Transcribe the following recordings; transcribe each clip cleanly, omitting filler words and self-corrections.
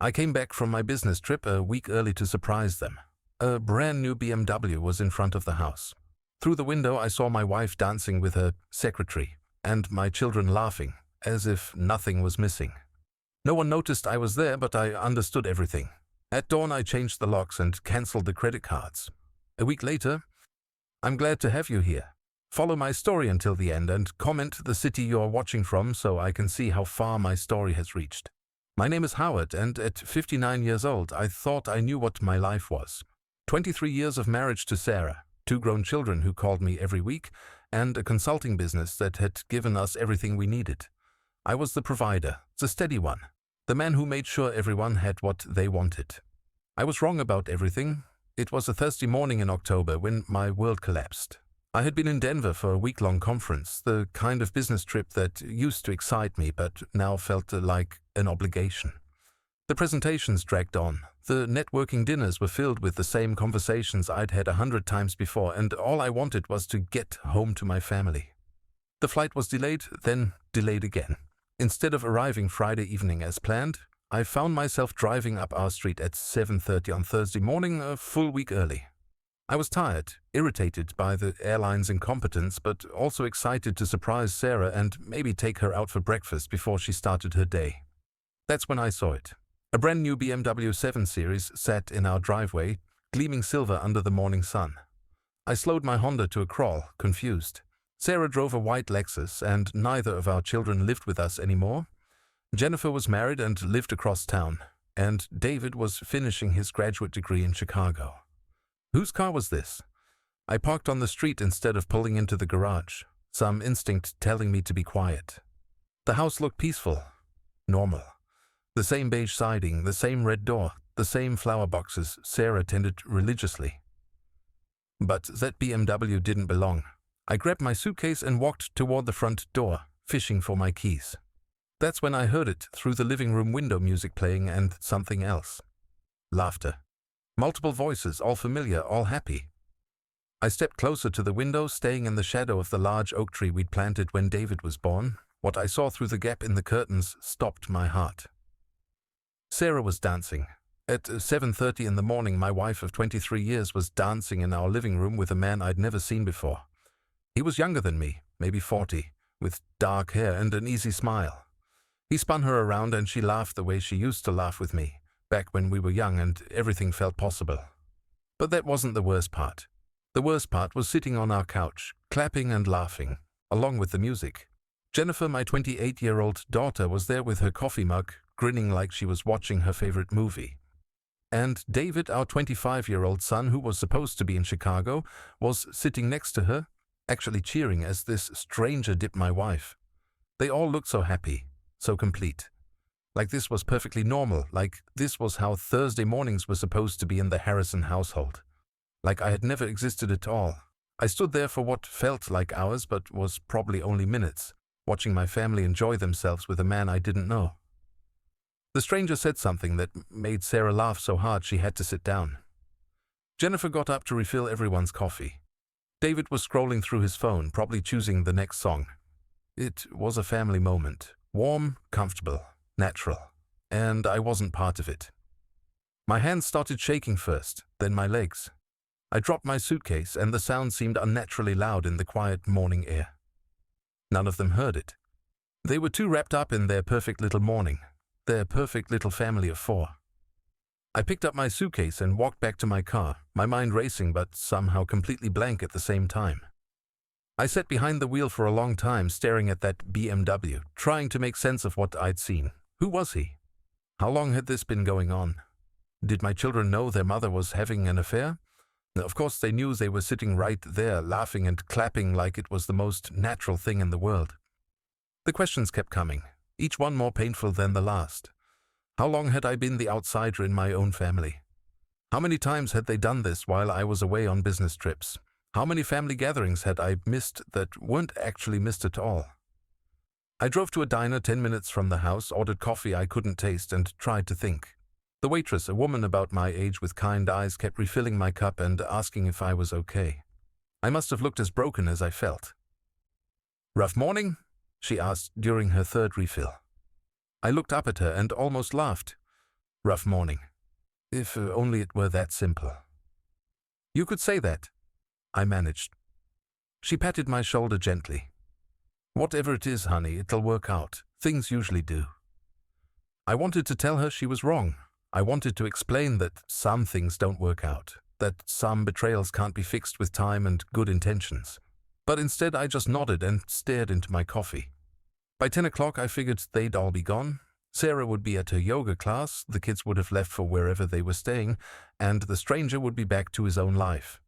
I came back from my business trip a week early to surprise them. A brand new BMW was in front of the house. Through the window I saw my wife dancing with her secretary, and my children laughing, as if nothing was missing. No one noticed I was there, but I understood everything. At dawn I changed the locks and cancelled the credit cards. A week later, "I'm glad to have you here. Follow my story until the end and comment the city you are watching from so I can see how far my story has reached. My name is Howard, and at 59 years old I thought I knew what my life was. 23 years of marriage to Sarah, 2 grown children who called me every week, and a consulting business that had given us everything we needed. I was the provider, the steady one, the man who made sure everyone had what they wanted. I was wrong about everything. It was a Thursday morning in October when my world collapsed. I had been in Denver for a week-long conference, the kind of business trip that used to excite me but now felt like an obligation. The presentations dragged on. The networking dinners were filled with the same conversations I'd had 100 times before, and all I wanted was to get home to my family. The flight was delayed, then delayed again. Instead of arriving Friday evening as planned, I found myself driving up our street at 7:30 on Thursday morning, a full week early. I was tired, irritated by the airline's incompetence, but also excited to surprise Sarah and maybe take her out for breakfast before she started her day. That's when I saw it. A brand new BMW 7 Series sat in our driveway, gleaming silver under the morning sun. I slowed my Honda to a crawl, confused. Sarah drove a white Lexus, and neither of our children lived with us anymore. Jennifer was married and lived across town, and David was finishing his graduate degree in Chicago. Whose car was this? I parked on the street instead of pulling into the garage, some instinct telling me to be quiet. The house looked peaceful, normal. The same beige siding, the same red door, the same flower boxes Sarah tended religiously. But that BMW didn't belong. I grabbed my suitcase and walked toward the front door, fishing for my keys. That's when I heard it through the living room window, music playing and something else. Laughter. Multiple voices, all familiar, all happy. I stepped closer to the window, staying in the shadow of the large oak tree we'd planted when David was born. What I saw through the gap in the curtains stopped my heart. Sarah was dancing. At 7:30 in the morning, my wife of 23 years was dancing in our living room with a man I'd never seen before. He was younger than me, maybe 40, with dark hair and an easy smile. He spun her around and she laughed the way she used to laugh with me, back when we were young and everything felt possible. But that wasn't the worst part. The worst part was sitting on our couch, clapping and laughing, along with the music. Jennifer, my 28-year-old daughter, was there with her coffee mug, grinning like she was watching her favorite movie. And David, our 25-year-old son, who was supposed to be in Chicago, was sitting next to her, actually cheering as this stranger dipped my wife. They all looked so happy, so complete. Like this was perfectly normal, like this was how Thursday mornings were supposed to be in the Harrison household. Like I had never existed at all. I stood there for what felt like hours, but was probably only minutes, watching my family enjoy themselves with a man I didn't know. The stranger said something that made Sarah laugh so hard she had to sit down. Jennifer got up to refill everyone's coffee. David was scrolling through his phone, probably choosing the next song. It was a family moment. Warm, comfortable, natural. And I wasn't part of it. My hands started shaking first, then my legs. I dropped my suitcase, and the sound seemed unnaturally loud in the quiet morning air. None of them heard it. They were too wrapped up in their perfect little morning, their perfect little family of 4. I picked up my suitcase and walked back to my car, my mind racing but somehow completely blank at the same time. I sat behind the wheel for a long time, staring at that BMW, trying to make sense of what I'd seen. Who was he? How long had this been going on? Did my children know their mother was having an affair? Of course they knew. They were sitting right there, laughing and clapping like it was the most natural thing in the world. The questions kept coming, each one more painful than the last. How long had I been the outsider in my own family? How many times had they done this while I was away on business trips? How many family gatherings had I missed that weren't actually missed at all? I drove to a diner 10 minutes from the house, ordered coffee I couldn't taste, and tried to think. The waitress, a woman about my age with kind eyes, kept refilling my cup and asking if I was okay. I must have looked as broken as I felt. "Rough morning?" she asked during her third refill. I looked up at her and almost laughed. Rough morning. If only it were that simple. You could say that, I managed. She patted my shoulder gently. Whatever it is, honey, it'll work out. Things usually do. I wanted to tell her she was wrong. I wanted to explain that some things don't work out, that some betrayals can't be fixed with time and good intentions. But instead I just nodded and stared into my coffee. By 10 o'clock I figured they'd all be gone. Sarah would be at her yoga class, the kids would have left for wherever they were staying, and the stranger would be back to his own life.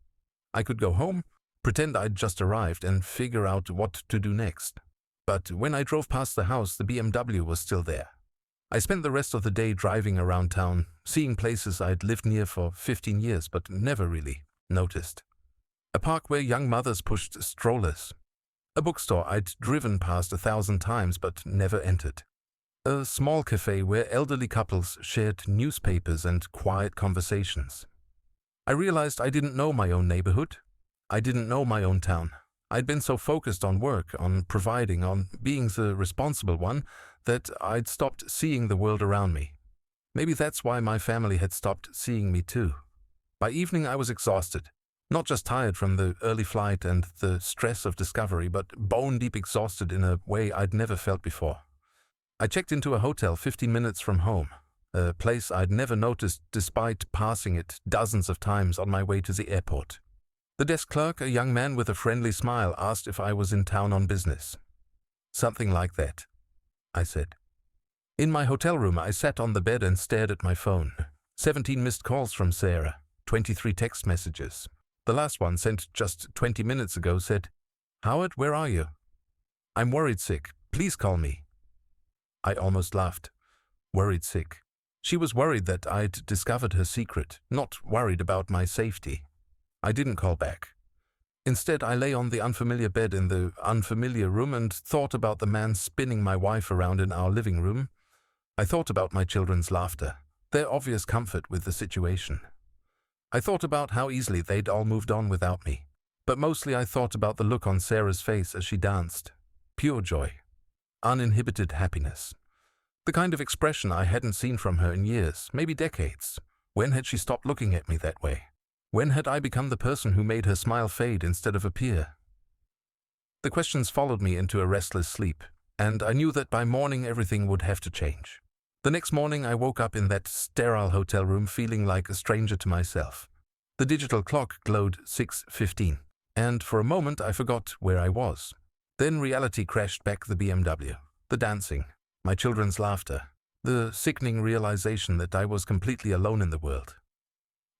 I could go home, pretend I'd just arrived, and figure out what to do next. But when I drove past the house, the BMW was still there. I spent the rest of the day driving around town, seeing places I'd lived near for 15 years but never really noticed. A park where young mothers pushed strollers. A bookstore I'd driven past 1,000 times but never entered. A small cafe where elderly couples shared newspapers and quiet conversations. I realized I didn't know my own neighborhood. I didn't know my own town. I'd been so focused on work, on providing, on being the responsible one, that I'd stopped seeing the world around me. Maybe that's why my family had stopped seeing me too. By evening I was exhausted. Not just tired from the early flight and the stress of discovery, but bone-deep exhausted in a way I'd never felt before. I checked into a hotel 15 minutes from home, a place I'd never noticed despite passing it dozens of times on my way to the airport. The desk clerk, a young man with a friendly smile, asked if I was in town on business. Something like that, I said. In my hotel room, I sat on the bed and stared at my phone. 17 missed calls from Sarah, 23 text messages. The last one, sent just 20 minutes ago, said, "Howard, where are you? I'm worried sick. Please call me." I almost laughed. Worried sick. She was worried that I'd discovered her secret, not worried about my safety. I didn't call back. Instead, I lay on the unfamiliar bed in the unfamiliar room and thought about the man spinning my wife around in our living room. I thought about my children's laughter, their obvious comfort with the situation. I thought about how easily they'd all moved on without me. But mostly I thought about the look on Sarah's face as she danced. Pure joy. Uninhibited happiness. The kind of expression I hadn't seen from her in years, maybe decades. When had she stopped looking at me that way? When had I become the person who made her smile fade instead of appear? The questions followed me into a restless sleep, and I knew that by morning everything would have to change. The next morning I woke up in that sterile hotel room feeling like a stranger to myself. The digital clock glowed 6:15, and for a moment I forgot where I was. Then reality crashed back the BMW, the dancing, my children's laughter, the sickening realization that I was completely alone in the world.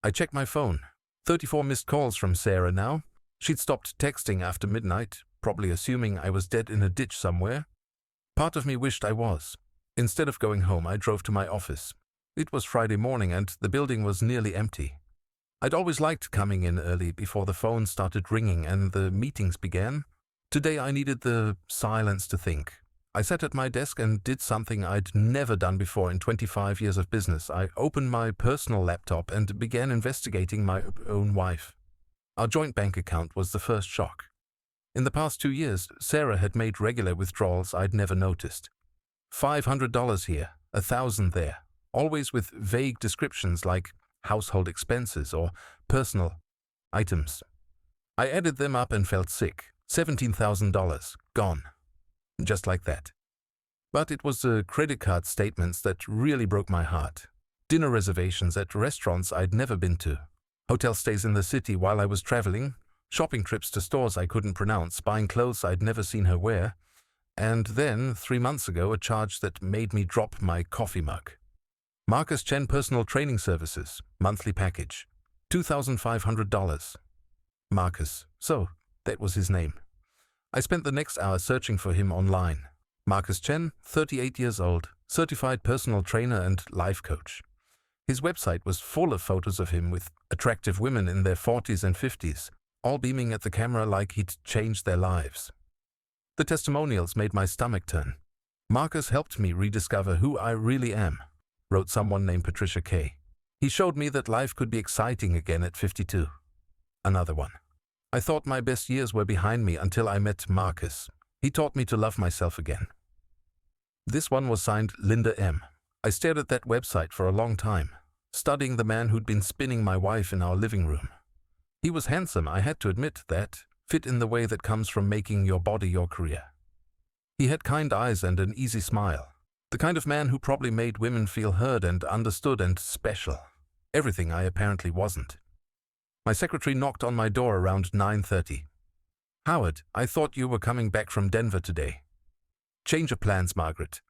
I checked my phone. 34 missed calls from Sarah now. She'd stopped texting after midnight, probably assuming I was dead in a ditch somewhere. Part of me wished I was. Instead of going home, I drove to my office. It was Friday morning and the building was nearly empty. I'd always liked coming in early before the phone started ringing and the meetings began. Today I needed the silence to think. I sat at my desk and did something I'd never done before in 25 years of business. I opened my personal laptop and began investigating my own wife. Our joint bank account was the first shock. In the past 2 years, Sarah had made regular withdrawals I'd never noticed. $500 here, 1,000 there, always with vague descriptions like household expenses or personal items. I added them up and felt sick. $17,000, gone. Just like that. But it was the credit card statements that really broke my heart. Dinner reservations at restaurants I'd never been to. Hotel stays in the city while I was traveling. Shopping trips to stores I couldn't pronounce, buying clothes I'd never seen her wear. And then, 3 months ago, a charge that made me drop my coffee mug. Marcus Chen Personal Training Services, monthly package. $2,500. Marcus. So, that was his name. I spent the next hour searching for him online. Marcus Chen, 38 years old, certified personal trainer and life coach. His website was full of photos of him with attractive women in their 40s and 50s, all beaming at the camera like he'd changed their lives. The testimonials made my stomach turn. Marcus helped me rediscover who I really am, wrote someone named Patricia Kay. He showed me that life could be exciting again at 52. Another one. I thought my best years were behind me until I met Marcus. He taught me to love myself again. This one was signed Linda M. I stared at that website for a long time, studying the man who'd been spinning my wife in our living room. He was handsome, I had to admit that, fit in the way that comes from making your body your career. He had kind eyes and an easy smile, the kind of man who probably made women feel heard and understood and special. Everything I apparently wasn't. My secretary knocked on my door around 9:30. "Howard, I thought you were coming back from Denver today." "Change of plans, Margaret.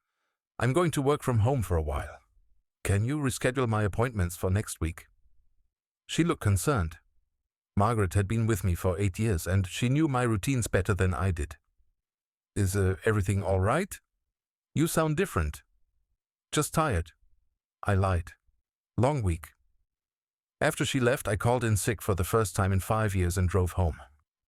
I'm going to work from home for a while. Can you reschedule my appointments for next week?" She looked concerned. Margaret had been with me for 8 years, and she knew my routines better than I did. "Is everything all right? You sound different." "Just tired." I lied. "Long week." After she left, I called in sick for the first time in 5 years and drove home.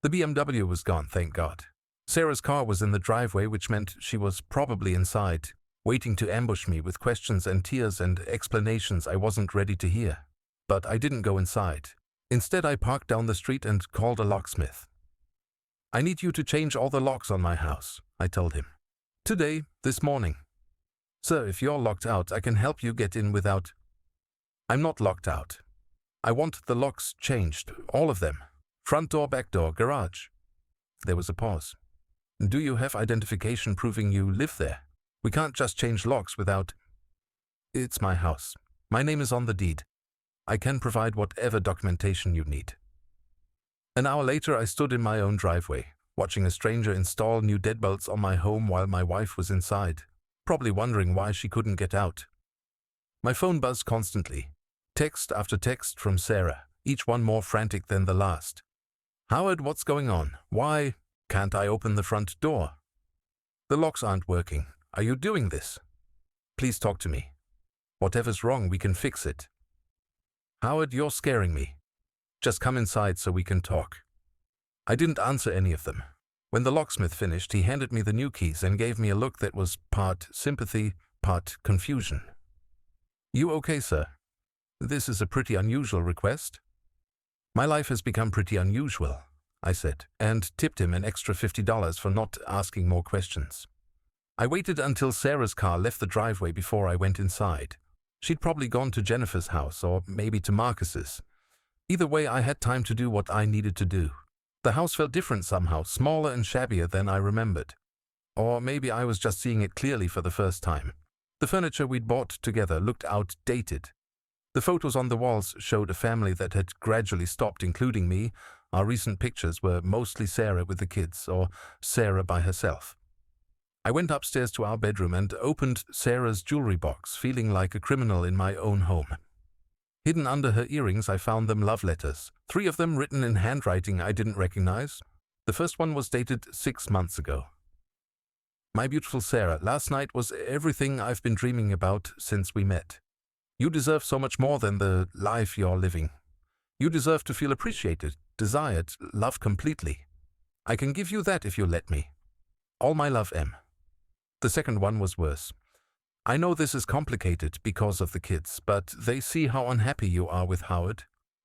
The BMW was gone, thank God. Sarah's car was in the driveway, which meant she was probably inside, waiting to ambush me with questions and tears and explanations I wasn't ready to hear. But I didn't go inside. Instead, I parked down the street and called a locksmith. "I need you to change all the locks on my house," I told him. "Today, this morning." "Sir, if you're locked out, I can help you get in without—" "I'm not locked out. I want the locks changed, all of them. Front door, back door, garage." There was a pause. "Do you have identification proving you live there? We can't just change locks without—" "It's my house. My name is on the deed. I can provide whatever documentation you need." An hour later, I stood in my own driveway, watching a stranger install new deadbolts on my home while my wife was inside, probably wondering why she couldn't get out. My phone buzzed constantly. Text after text from Sarah, each one more frantic than the last. "Howard, what's going on? Why can't I open the front door? The locks aren't working. Are you doing this? Please talk to me. Whatever's wrong, we can fix it. Howard, you're scaring me. Just come inside so we can talk." I didn't answer any of them. When the locksmith finished, he handed me the new keys and gave me a look that was part sympathy, part confusion. "You okay, sir? This is a pretty unusual request." "My life has become pretty unusual," I said, and tipped him an extra $50 for not asking more questions. I waited until Sarah's car left the driveway before I went inside. She'd probably gone to Jennifer's house or maybe to Marcus's. Either way, I had time to do what I needed to do. The house felt different somehow, smaller and shabbier than I remembered. Or maybe I was just seeing it clearly for the first time. The furniture we'd bought together looked outdated. The photos on the walls showed a family that had gradually stopped including me. Our recent pictures were mostly Sarah with the kids, or Sarah by herself. I went upstairs to our bedroom and opened Sarah's jewelry box, feeling like a criminal in my own home. Hidden under her earrings, I found them love letters, 3 of them written in handwriting I didn't recognize. The first one was dated 6 months ago. "My beautiful Sarah, last night was everything I've been dreaming about since we met. You deserve so much more than the life you're living. You deserve to feel appreciated, desired, loved completely. I can give you that if you let me. All my love, M." The second one was worse. "I know this is complicated because of the kids, but they see how unhappy you are with Howard.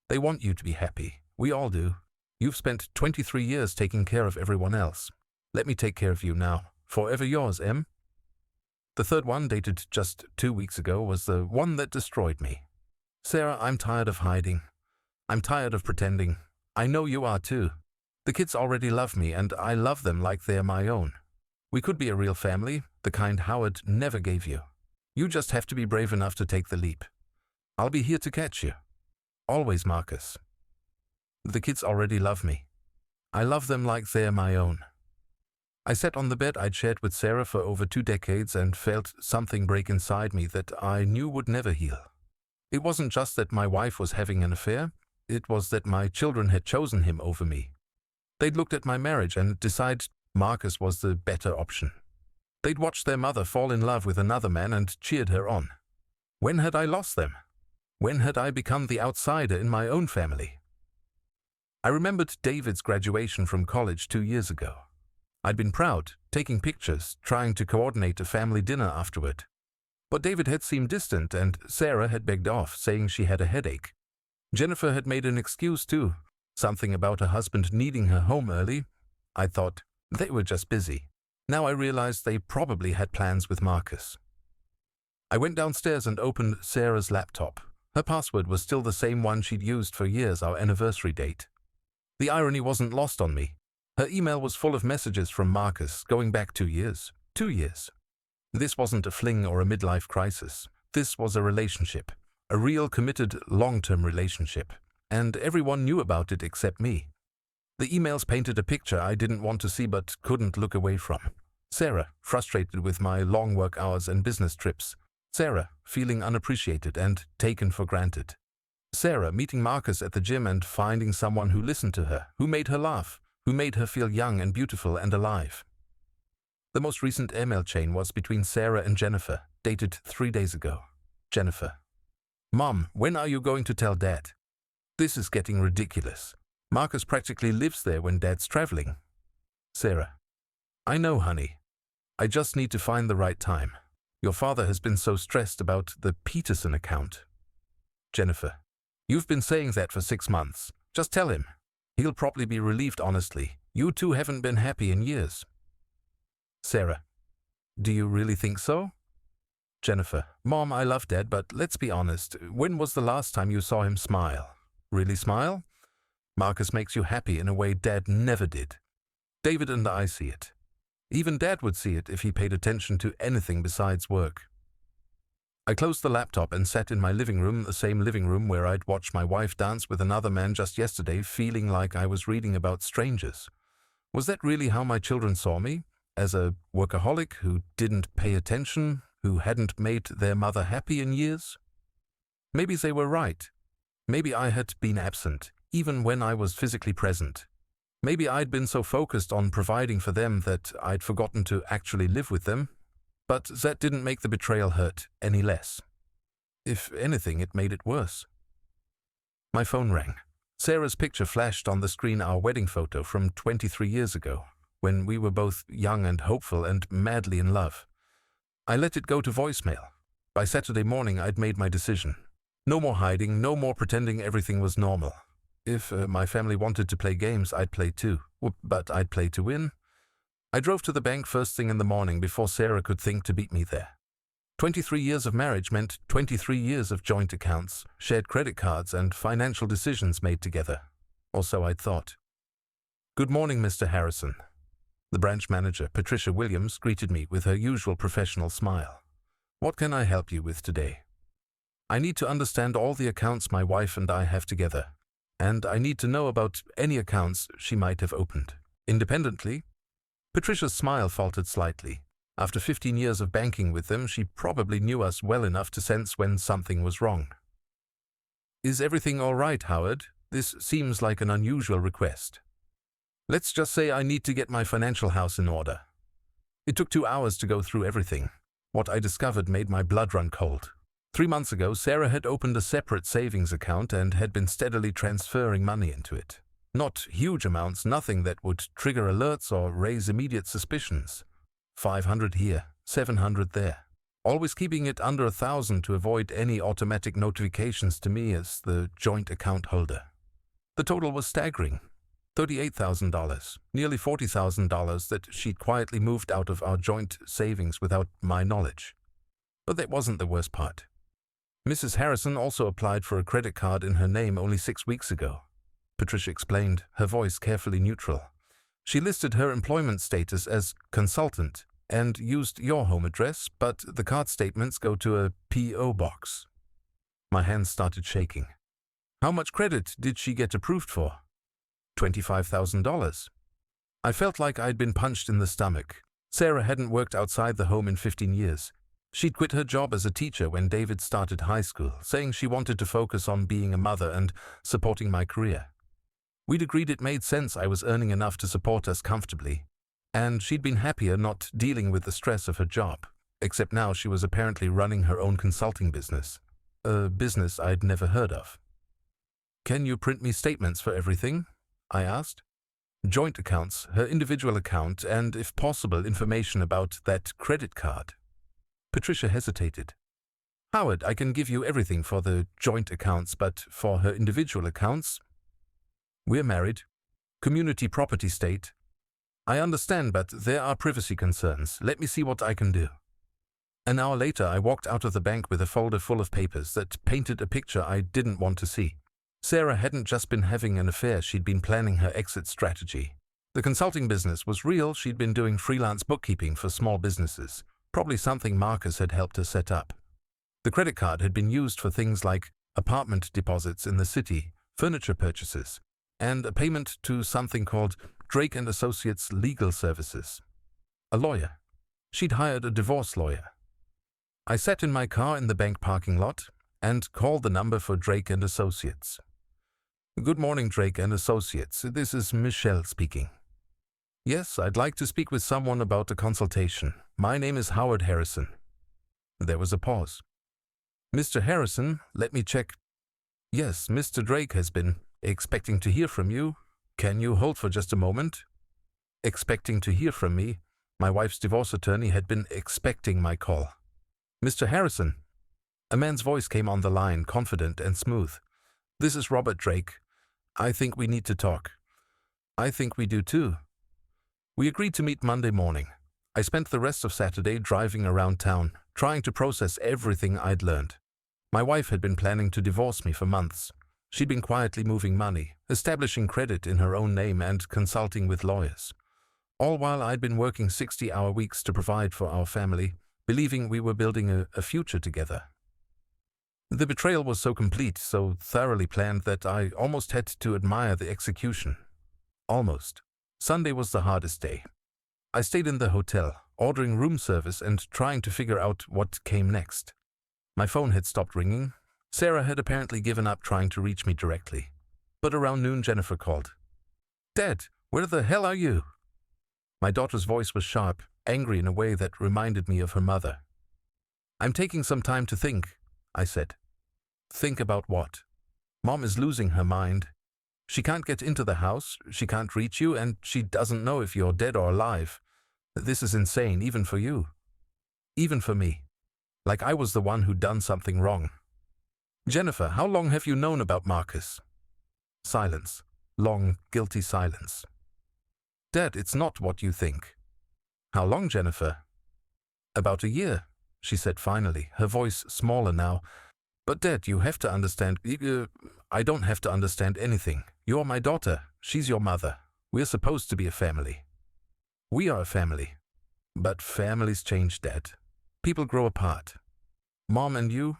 They want you to be happy. We all do. You've spent 23 years taking care of everyone else. Let me take care of you now. Forever yours, M." The third one, dated just 2 weeks ago, was the one that destroyed me. "Sarah, I'm tired of hiding. I'm tired of pretending. I know you are too. The kids already love me, and I love them like they're my own. We could be a real family, the kind Howard never gave you. You just have to be brave enough to take the leap. I'll be here to catch you. Always, Marcus. The kids already love me. I love them like they're my own." I sat on the bed I'd shared with Sarah for over 2 decades and felt something break inside me that I knew would never heal. It wasn't just that my wife was having an affair, it was that my children had chosen him over me. They'd looked at my marriage and decided Marcus was the better option. They'd watched their mother fall in love with another man and cheered her on. When had I lost them? When had I become the outsider in my own family? I remembered David's graduation from college 2 years ago. I'd been proud, taking pictures, trying to coordinate a family dinner afterward. But David had seemed distant, and Sarah had begged off, saying she had a headache. Jennifer had made an excuse too, something about her husband needing her home early. I thought, they were just busy. Now I realized they probably had plans with Marcus. I went downstairs and opened Sarah's laptop. Her password was still the same one she'd used for years, our anniversary date. The irony wasn't lost on me. Her email was full of messages from Marcus going back 2 years. 2 years. This wasn't a fling or a midlife crisis. This was a relationship. A real, committed, long-term relationship. And everyone knew about it except me. The emails painted a picture I didn't want to see but couldn't look away from. Sarah, frustrated with my long work hours and business trips. Sarah, feeling unappreciated and taken for granted. Sarah, meeting Marcus at the gym and finding someone who listened to her, who made her laugh, who made her feel young and beautiful and alive. The most recent email chain was between Sarah and Jennifer, dated 3 days ago. Jennifer: Mom, when are you going to tell Dad? This is getting ridiculous. Marcus practically lives there when Dad's traveling. Sarah: I know, honey. I just need to find the right time. Your father has been so stressed about the Peterson account. Jennifer: You've been saying that for 6 months. Just tell him. He'll probably be relieved, honestly. You two haven't been happy in years. Sarah: Do you really think so? Jennifer: Mom, I love Dad, but let's be honest. When was the last time you saw him smile? Really smile? Marcus makes you happy in a way Dad never did. David and I see it. Even Dad would see it if he paid attention to anything besides work. I closed the laptop and sat in my living room, the same living room where I'd watched my wife dance with another man just yesterday, feeling like I was reading about strangers. Was that really how my children saw me? As a workaholic who didn't pay attention, who hadn't made their mother happy in years? Maybe they were right. Maybe I had been absent, even when I was physically present. Maybe I'd been so focused on providing for them that I'd forgotten to actually live with them, but that didn't make the betrayal hurt any less. If anything, it made it worse. My phone rang. Sarah's picture flashed on the screen, our wedding photo from 23 years ago, when we were both young and hopeful and madly in love. I let it go to voicemail. By Saturday morning, I'd made my decision. No more hiding, no more pretending everything was normal. If my family wanted to play games, I'd play too, but I'd play to win. I drove to the bank first thing in the morning before Sarah could think to beat me there. 23 years of marriage meant 23 years of joint accounts, shared credit cards, and financial decisions made together. Or so I'd thought. Good morning, Mr. Harrison. The branch manager, Patricia Williams, greeted me with her usual professional smile. What can I help you with today? I need to understand all the accounts my wife and I have together. And I need to know about any accounts she might have opened. Independently? Patricia's smile faltered slightly. After 15 years of banking with them, she probably knew us well enough to sense when something was wrong. Is everything all right, Howard? This seems like an unusual request. Let's just say I need to get my financial house in order. It took 2 hours to go through everything. What I discovered made my blood run cold. 3 months ago, Sarah had opened a separate savings account and had been steadily transferring money into it. Not huge amounts, nothing that would trigger alerts or raise immediate suspicions. 500 here, 700 there. Always keeping it under 1,000 to avoid any automatic notifications to me as the joint account holder. The total was staggering. $38,000, nearly $40,000 that she'd quietly moved out of our joint savings without my knowledge. But that wasn't the worst part. Mrs. Harrison also applied for a credit card in her name only 6 weeks ago. Patricia explained, her voice carefully neutral. She listed her employment status as consultant and used your home address, but the card statements go to a P.O. box. My hands started shaking. How much credit did she get approved for? $25,000. I felt like I'd been punched in the stomach. Sarah hadn't worked outside the home in 15 years. She'd quit her job as a teacher when David started high school, saying she wanted to focus on being a mother and supporting my career. We'd agreed it made sense I was earning enough to support us comfortably, and she'd been happier not dealing with the stress of her job, except now she was apparently running her own consulting business, a business I'd never heard of. Can you print me statements for everything? I asked. Joint accounts, her individual account, and, if possible, information about that credit card. Patricia hesitated. Howard, I can give you everything for the joint accounts, but for her individual accounts? We're married. Community property state. I understand, but there are privacy concerns. Let me see what I can do. An hour later, I walked out of the bank with a folder full of papers that painted a picture I didn't want to see. Sarah hadn't just been having an affair, she'd been planning her exit strategy. The consulting business was real, she'd been doing freelance bookkeeping for small businesses, probably something Marcus had helped her set up. The credit card had been used for things like apartment deposits in the city, furniture purchases, and a payment to something called Drake & Associates Legal Services. A lawyer. She'd hired a divorce lawyer. I sat in my car in the bank parking lot and called the number for Drake & Associates. "Good morning, Drake & Associates. This is Michelle speaking." "Yes, I'd like to speak with someone about a consultation. My name is Howard Harrison." There was a pause. "Mr. Harrison, let me check. Yes, Mr. Drake has been expecting to hear from you. Can you hold for just a moment?" Expecting to hear from me. My wife's divorce attorney had been expecting my call. "Mr. Harrison." A man's voice came on the line, confident and smooth. "This is Robert Drake. I think we need to talk." "I think we do too." We agreed to meet Monday morning. I spent the rest of Saturday driving around town, trying to process everything I'd learned. My wife had been planning to divorce me for months. She'd been quietly moving money, establishing credit in her own name and consulting with lawyers. All while I'd been working 60-hour weeks to provide for our family, believing we were building a future together. The betrayal was so complete, so thoroughly planned that I almost had to admire the execution. Almost. Sunday was the hardest day. I stayed in the hotel, ordering room service and trying to figure out what came next. My phone had stopped ringing. Sarah had apparently given up trying to reach me directly. But around noon, Jennifer called. "Dad, where the hell are you?" My daughter's voice was sharp, angry in a way that reminded me of her mother. "I'm taking some time to think," I said. "Think about what?" "Mom is losing her mind. She can't get into the house, she can't reach you, and she doesn't know if you're dead or alive. This is insane, even for you. Even for me. Like I was the one who'd done something wrong." "Jennifer, how long have you known about Marcus?" Silence. Long, guilty silence. "Dad, it's not what you think." "How long, Jennifer?" "About a year," she said finally, her voice smaller now. "But Dad, you have to understand. I don't have to understand anything. You're my daughter. She's your mother. We're supposed to be a family." "We are a family." "But families change, Dad. People grow apart. Mom and you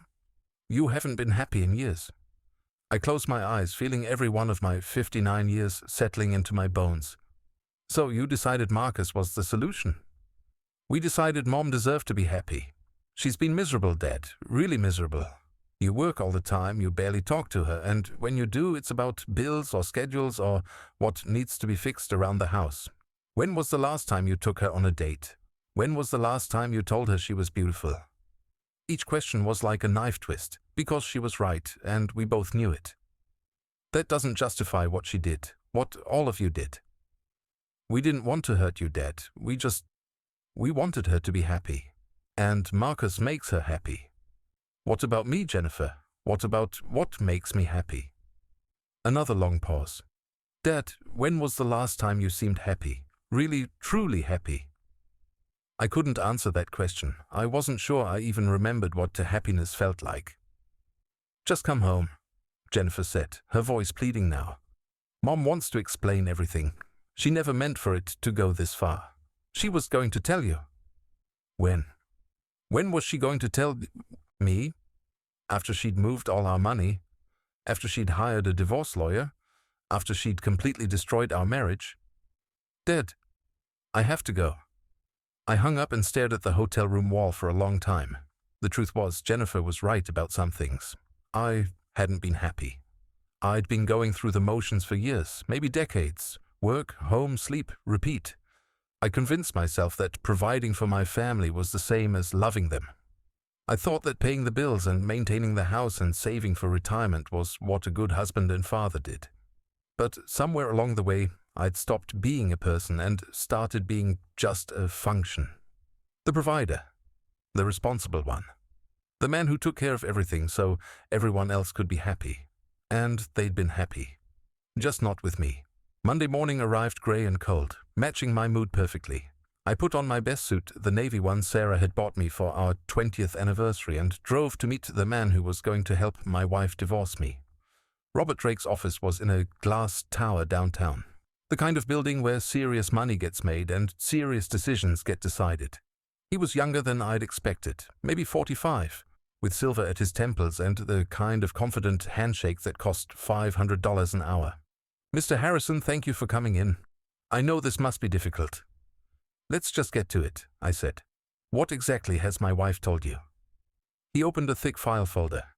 haven't been happy in years." I closed my eyes, feeling every one of my 59 years settling into my bones. "So you decided Marcus was the solution?" "We decided Mom deserved to be happy. She's been miserable, Dad, really miserable. You work all the time, you barely talk to her, and when you do, it's about bills or schedules or what needs to be fixed around the house. When was the last time you took her on a date? When was the last time you told her she was beautiful?" Each question was like a knife twist, because she was right, and we both knew it. That doesn't justify what she did, what all of you did. We didn't want to hurt you, Dad. We wanted her to be happy. And Marcus makes her happy. What about me, Jennifer? What about what makes me happy? Another long pause. Dad, when was the last time you seemed happy? Really, truly happy? I couldn't answer that question. I wasn't sure I even remembered what happiness felt like. Just come home, Jennifer said, her voice pleading now. Mom wants to explain everything. She never meant for it to go this far. She was going to tell you. When? When was she going to tell me? After she'd moved all our money? After she'd hired a divorce lawyer? After she'd completely destroyed our marriage? Dad, I have to go. I hung up and stared at the hotel room wall for a long time. The truth was, Jennifer was right about some things. I hadn't been happy. I'd been going through the motions for years, maybe decades. Work, home, sleep, repeat. I convinced myself that providing for my family was the same as loving them. I thought that paying the bills and maintaining the house and saving for retirement was what a good husband and father did. But somewhere along the way, I'd stopped being a person and started being just a function. The provider. The responsible one. The man who took care of everything so everyone else could be happy. And they'd been happy. Just not with me. Monday morning arrived grey and cold, matching my mood perfectly. I put on my best suit, the navy one Sarah had bought me for our 20th anniversary, and drove to meet the man who was going to help my wife divorce me. Robert Drake's office was in a glass tower downtown, the kind of building where serious money gets made and serious decisions get decided. He was younger than I'd expected, maybe 45, with silver at his temples and the kind of confident handshake that cost $500 an hour. "Mr. Harrison, thank you for coming in. I know this must be difficult." "Let's just get to it," I said. "What exactly has my wife told you?" He opened a thick file folder.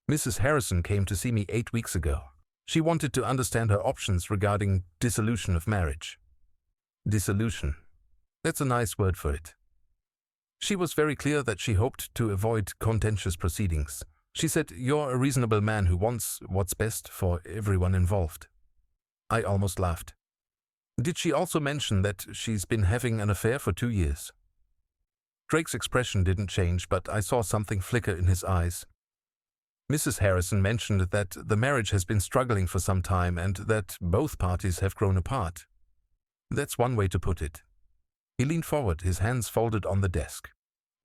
"Mrs. Harrison came to see me 8 weeks ago. She wanted to understand her options regarding dissolution of marriage." Dissolution. That's a nice word for it. "She was very clear that she hoped to avoid contentious proceedings. She said, 'You're a reasonable man who wants what's best for everyone involved.'" I almost laughed. "Did she also mention that she's been having an affair for 2 years?" Drake's expression didn't change, but I saw something flicker in his eyes. "Mrs. Harrison mentioned that the marriage has been struggling for some time and that both parties have grown apart. That's one way to put it." He leaned forward, his hands folded on the desk.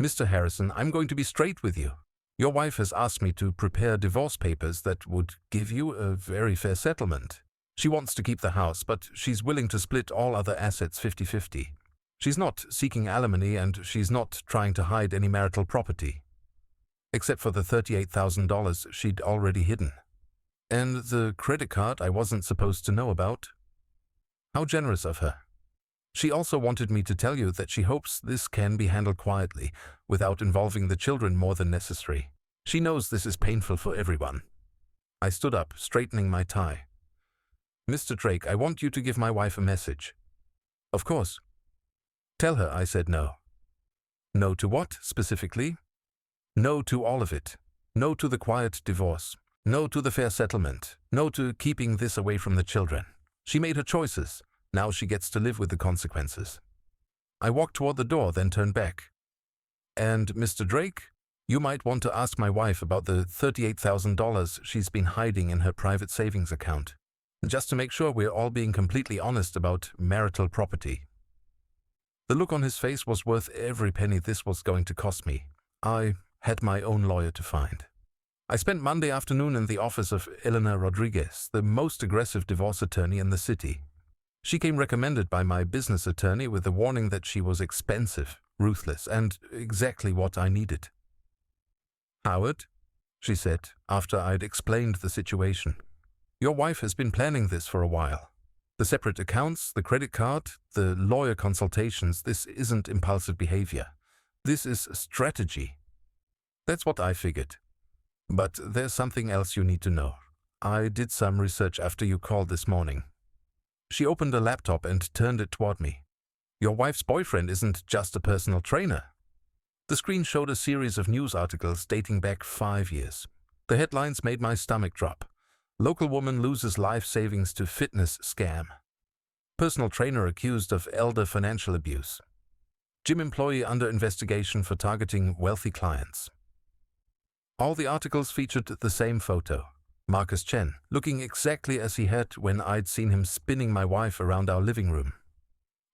"Mr. Harrison, I'm going to be straight with you. Your wife has asked me to prepare divorce papers that would give you a very fair settlement. She wants to keep the house, but she's willing to split all other assets 50-50. She's not seeking alimony and she's not trying to hide any marital property, except for the $38,000 she'd already hidden. And the credit card I wasn't supposed to know about. How generous of her. She also wanted me to tell you that she hopes this can be handled quietly, without involving the children more than necessary. She knows this is painful for everyone." I stood up, straightening my tie. "Mr. Drake, I want you to give my wife a message." "Of course." "Tell her I said no." "No to what, specifically?" "No to all of it. No to the quiet divorce. No to the fair settlement. No to keeping this away from the children. She made her choices. Now she gets to live with the consequences." I walked toward the door, then turned back. "And Mr. Drake, you might want to ask my wife about the $38,000 she's been hiding in her private savings account, just to make sure we're all being completely honest about marital property." The look on his face was worth every penny this was going to cost me. I had my own lawyer to find. I spent Monday afternoon in the office of Eleanor Rodriguez, the most aggressive divorce attorney in the city. She came recommended by my business attorney with the warning that she was expensive, ruthless, and exactly what I needed. "Howard," she said, after I'd explained the situation, "your wife has been planning this for a while. The separate accounts, the credit card, the lawyer consultations, this isn't impulsive behavior. This is strategy." "That's what I figured. But there's something else you need to know. I did some research after you called this morning." She opened a laptop and turned it toward me. "Your wife's boyfriend isn't just a personal trainer." The screen showed a series of news articles dating back 5 years. The headlines made my stomach drop. "Local woman loses life savings to fitness scam." "Personal trainer accused of elder financial abuse." "Gym employee under investigation for targeting wealthy clients." All the articles featured the same photo. Marcus Chen, looking exactly as he had when I'd seen him spinning my wife around our living room.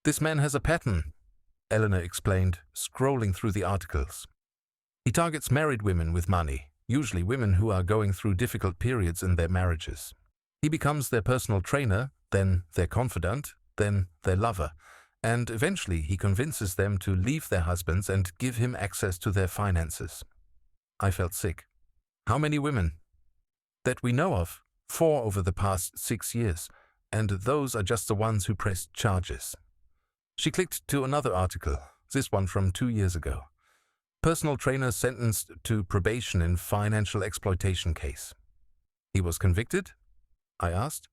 "This man has a pattern," Eleanor explained, scrolling through the articles. "He targets married women with money, usually women who are going through difficult periods in their marriages. He becomes their personal trainer, then their confidant, then their lover, and eventually he convinces them to leave their husbands and give him access to their finances." I felt sick. "How many women?" "That we know of, 4 over the past 6 years, and those are just the ones who pressed charges." She clicked to another article, this one from 2 years ago. "Personal trainer sentenced to probation in financial exploitation case." "He was convicted?" I asked.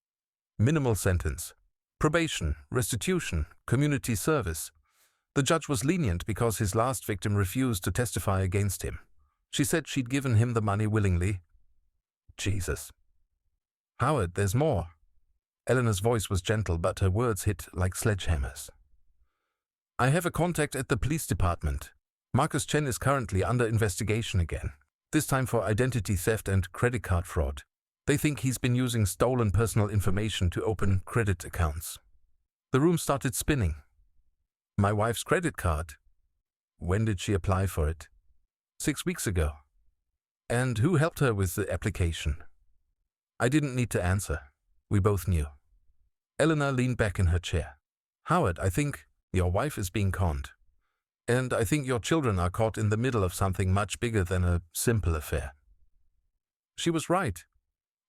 "Minimal sentence. Probation, restitution, community service. The judge was lenient because his last victim refused to testify against him. She said she'd given him the money willingly." Jesus. "Howard, there's more." Eleanor's voice was gentle, but her words hit like sledgehammers. "I have a contact at the police department. Marcus Chen is currently under investigation again, this time for identity theft and credit card fraud. They think he's been using stolen personal information to open credit accounts." The room started spinning. My wife's credit card. When did she apply for it? 6 weeks ago. And who helped her with the application? I didn't need to answer. We both knew. Eleanor leaned back in her chair. Howard, I think your wife is being conned. And I think your children are caught in the middle of something much bigger than a simple affair. She was right.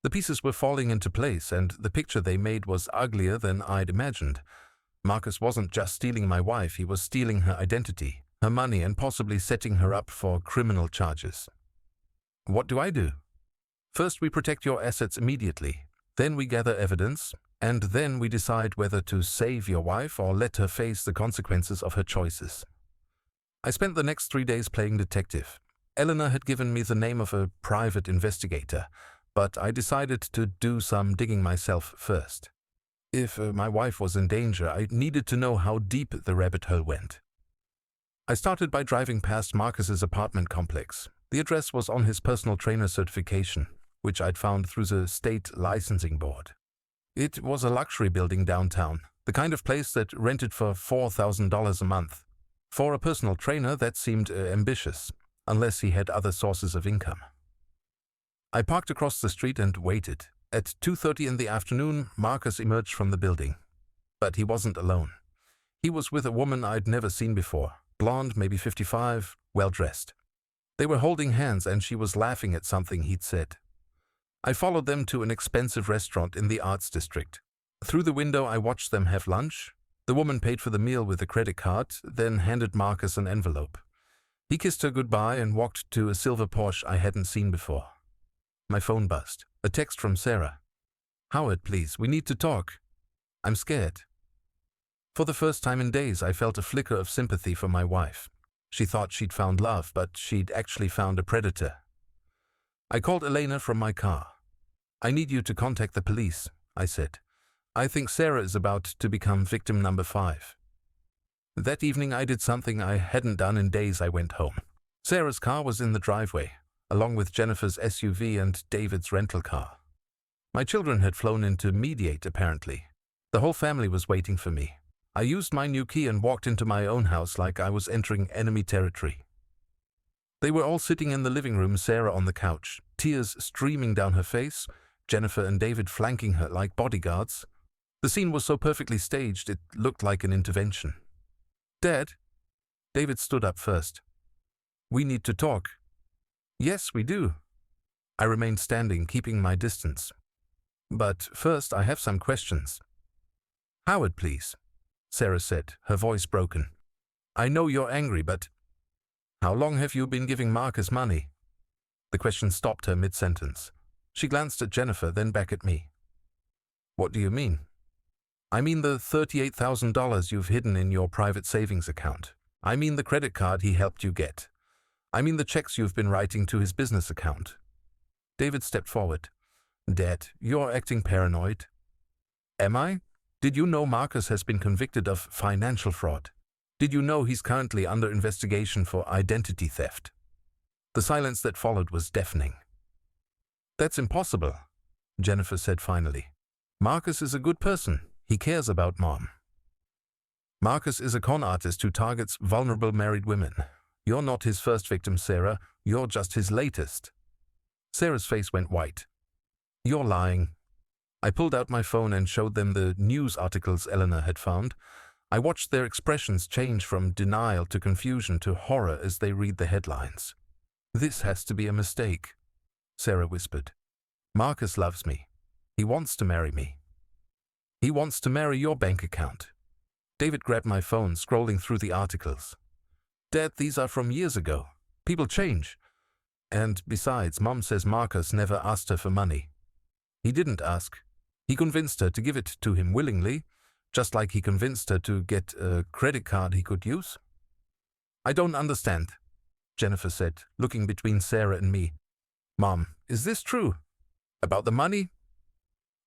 The pieces were falling into place, and the picture they made was uglier than I'd imagined. Marcus wasn't just stealing my wife, he was stealing her identity, her money, and possibly setting her up for criminal charges. What do I do? First, we protect your assets immediately. Then we gather evidence, and then we decide whether to save your wife or let her face the consequences of her choices. I spent the next 3 days playing detective. Eleanor had given me the name of a private investigator, but I decided to do some digging myself first. If my wife was in danger, I needed to know how deep the rabbit hole went. I started by driving past Marcus's apartment complex. The address was on his personal trainer certification, which I'd found through the state licensing board. It was a luxury building downtown, the kind of place that rented for $4,000 a month. For a personal trainer, that seemed ambitious, unless he had other sources of income. I parked across the street and waited. At 2:30 in the afternoon, Marcus emerged from the building. But he wasn't alone. He was with a woman I'd never seen before, blonde, maybe 55, well-dressed. They were holding hands and she was laughing at something he'd said. I followed them to an expensive restaurant in the arts district. Through the window, I watched them have lunch. The woman paid for the meal with a credit card, then handed Marcus an envelope. He kissed her goodbye and walked to a silver Porsche I hadn't seen before. My phone buzzed. A text from Sarah. Howard, please, we need to talk. I'm scared. For the first time in days, I felt a flicker of sympathy for my wife. She thought she'd found love, but she'd actually found a predator. I called Elena from my car. I need you to contact the police, I said. I think Sarah is about to become victim number 5. That evening I did something I hadn't done in days. I went home. Sarah's car was in the driveway, along with Jennifer's SUV and David's rental car. My children had flown in to mediate, apparently. The whole family was waiting for me. I used my new key and walked into my own house like I was entering enemy territory. They were all sitting in the living room, Sarah on the couch, tears streaming down her face, Jennifer and David flanking her like bodyguards. The scene was so perfectly staged, it looked like an intervention. Dad? David stood up first. We need to talk. Yes, we do. I remained standing, keeping my distance. But first, I have some questions. Howard, please, Sarah said, her voice broken. I know you're angry, but how long have you been giving Marcus money? The question stopped her mid-sentence. She glanced at Jennifer, then back at me. What do you mean? I mean the $38,000 you've hidden in your private savings account. I mean the credit card he helped you get. I mean the checks you've been writing to his business account. David stepped forward. Dad, you're acting paranoid. Am I? Did you know Marcus has been convicted of financial fraud? Did you know he's currently under investigation for identity theft? The silence that followed was deafening. That's impossible, Jennifer said finally. Marcus is a good person. He cares about Mom. Marcus is a con artist who targets vulnerable married women. You're not his first victim, Sarah. You're just his latest. Sarah's face went white. You're lying. I pulled out my phone and showed them the news articles Eleanor had found. I watched their expressions change from denial to confusion to horror as they read the headlines. This has to be a mistake, Sarah whispered. Marcus loves me. He wants to marry me. He wants to marry your bank account. David grabbed my phone, scrolling through the articles. Dad, these are from years ago. People change. And besides, Mom says Marcus never asked her for money. He didn't ask. He convinced her to give it to him willingly, just like he convinced her to get a credit card he could use. I don't understand, Jennifer said, looking between Sarah and me. Mom, is this true? About the money?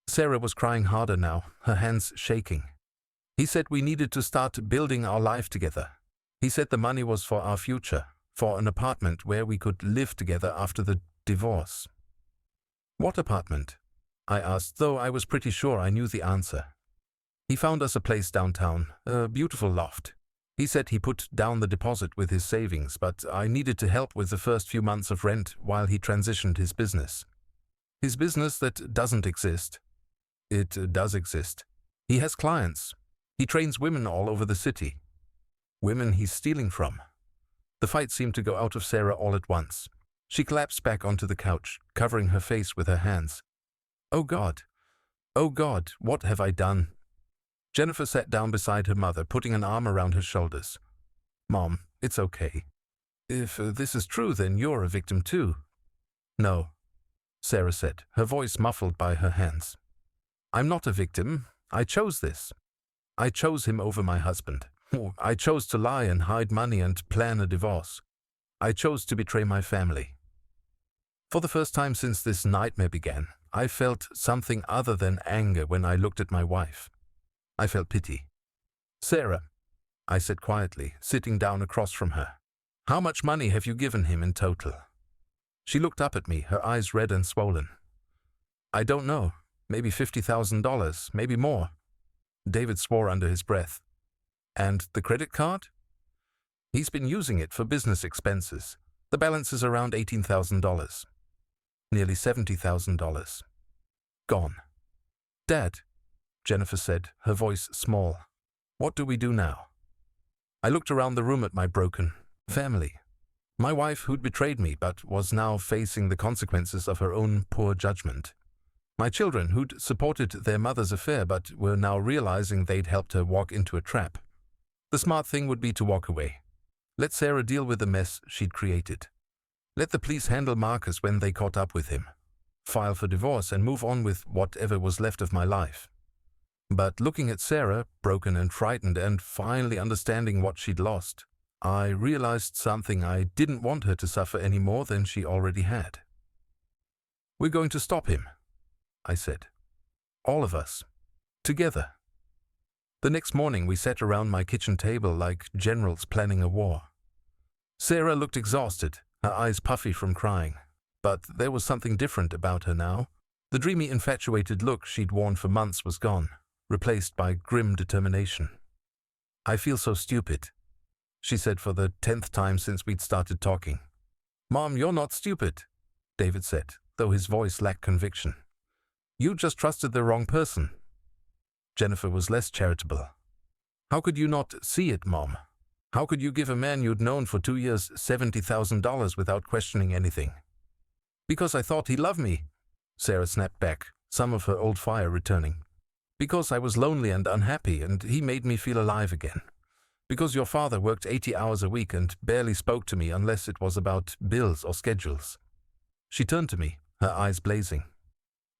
Sarah was crying harder now, her hands shaking. He said we needed to start building our life together. He said the money was for our future, for an apartment where we could live together after the divorce. What apartment? I asked, though I was pretty sure I knew the answer. He found us a place downtown, a beautiful loft. He said he put down the deposit with his savings, but I needed to help with the first few months of rent while he transitioned his business. His business that doesn't exist. It does exist. He has clients. He trains women all over the city. Women he's stealing from. The fight seemed to go out of Sarah all at once. She collapsed back onto the couch, covering her face with her hands. Oh God! Oh God, what have I done? Jennifer sat down beside her mother, putting an arm around her shoulders. Mom, it's okay. If this is true, then you're a victim too. No, Sarah said, her voice muffled by her hands. I'm not a victim. I chose this. I chose him over my husband. I chose to lie and hide money and plan a divorce. I chose to betray my family. For the first time since this nightmare began, I felt something other than anger when I looked at my wife. I felt pity. Sarah, I said quietly, sitting down across from her, how much money have you given him in total? She looked up at me, her eyes red and swollen. I don't know. Maybe $50,000, maybe more. David swore under his breath. And the credit card? He's been using it for business expenses. The balance is around $18,000. Nearly $70,000. Gone. Dad, Jennifer said, her voice small. What do we do now? I looked around the room at my broken family. My wife who'd betrayed me but was now facing the consequences of her own poor judgment. My children who'd supported their mother's affair but were now realizing they'd helped her walk into a trap. The smart thing would be to walk away. Let Sarah deal with the mess she'd created. Let the police handle Marcus when they caught up with him. File for divorce and move on with whatever was left of my life. But looking at Sarah, broken and frightened and finally understanding what she'd lost, I realized something. I didn't want her to suffer any more than she already had. We're going to stop him, I said. All of us. Together. The next morning we sat around my kitchen table like generals planning a war. Sarah looked exhausted, her eyes puffy from crying. But there was something different about her now. The dreamy, infatuated look she'd worn for months was gone, replaced by grim determination. I feel so stupid, she said for the 10th time since we'd started talking. Mom, you're not stupid, David said, though his voice lacked conviction. You just trusted the wrong person. Jennifer was less charitable. How could you not see it, Mom? How could you give a man you'd known for 2 years $70,000 without questioning anything? Because I thought he loved me, Sarah snapped back, some of her old fire returning. Because I was lonely and unhappy, and he made me feel alive again. Because your father worked 80 hours a week and barely spoke to me unless it was about bills or schedules. She turned to me, her eyes blazing.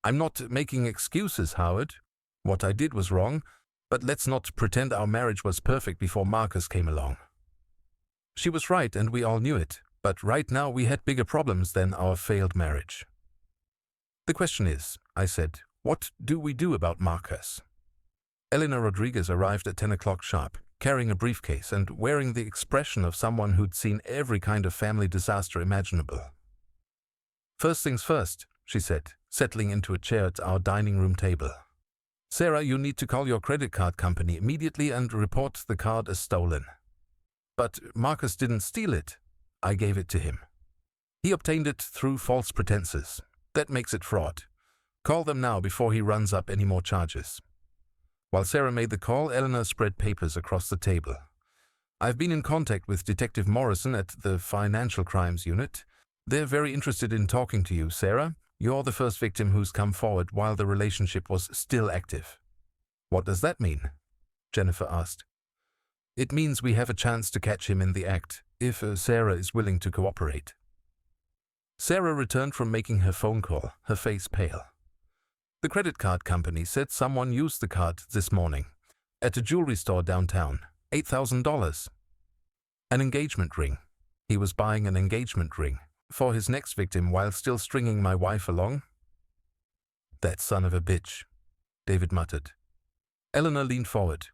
I'm not making excuses, Howard. What I did was wrong, but let's not pretend our marriage was perfect before Marcus came along. She was right, and we all knew it, but right now we had bigger problems than our failed marriage. The question is, I said, what do we do about Marcus? Elena Rodriguez arrived at 10 o'clock sharp, carrying a briefcase and wearing the expression of someone who'd seen every kind of family disaster imaginable. First things first, she said, settling into a chair at our dining room table. Sarah, you need to call your credit card company immediately and report the card as stolen. But Marcus didn't steal it. I gave it to him. He obtained it through false pretenses. That makes it fraud. Call them now before he runs up any more charges. While Sarah made the call, Eleanor spread papers across the table. I've been in contact with Detective Morrison at the Financial Crimes Unit. They're very interested in talking to you, Sarah. You're the first victim who's come forward while the relationship was still active. What does that mean? Jennifer asked. It means we have a chance to catch him in the act, if Sarah is willing to cooperate. Sarah returned from making her phone call, her face pale. The credit card company said someone used the card this morning at a jewelry store downtown. $8,000. An engagement ring. He was buying an engagement ring for his next victim while still stringing my wife along. That son of a bitch, David muttered. Eleanor leaned forward.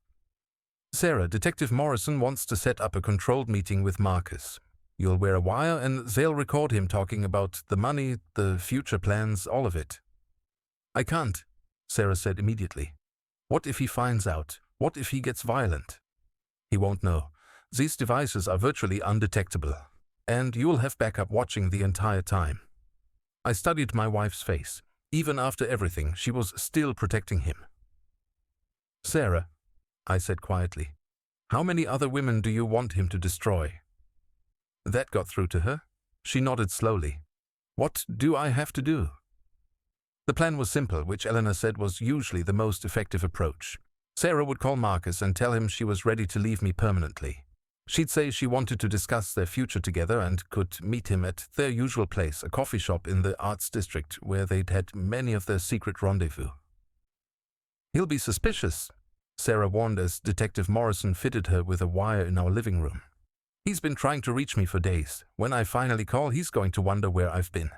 Sarah, Detective Morrison wants to set up a controlled meeting with Marcus. You'll wear a wire and they'll record him talking about the money, the future plans, all of it. I can't, Sarah said immediately. What if he finds out? What if he gets violent? He won't know. These devices are virtually undetectable, and you'll have backup watching the entire time. I studied my wife's face. Even after everything, she was still protecting him. Sarah, I said quietly, how many other women do you want him to destroy? That got through to her. She nodded slowly. What do I have to do? The plan was simple, which Eleanor said was usually the most effective approach. Sarah would call Marcus and tell him she was ready to leave me permanently. She'd say she wanted to discuss their future together and could meet him at their usual place, a coffee shop in the Arts District where they'd had many of their secret rendezvous. He'll be suspicious, Sarah warned as Detective Morrison fitted her with a wire in our living room. He's been trying to reach me for days. When I finally call, he's going to wonder where I've been.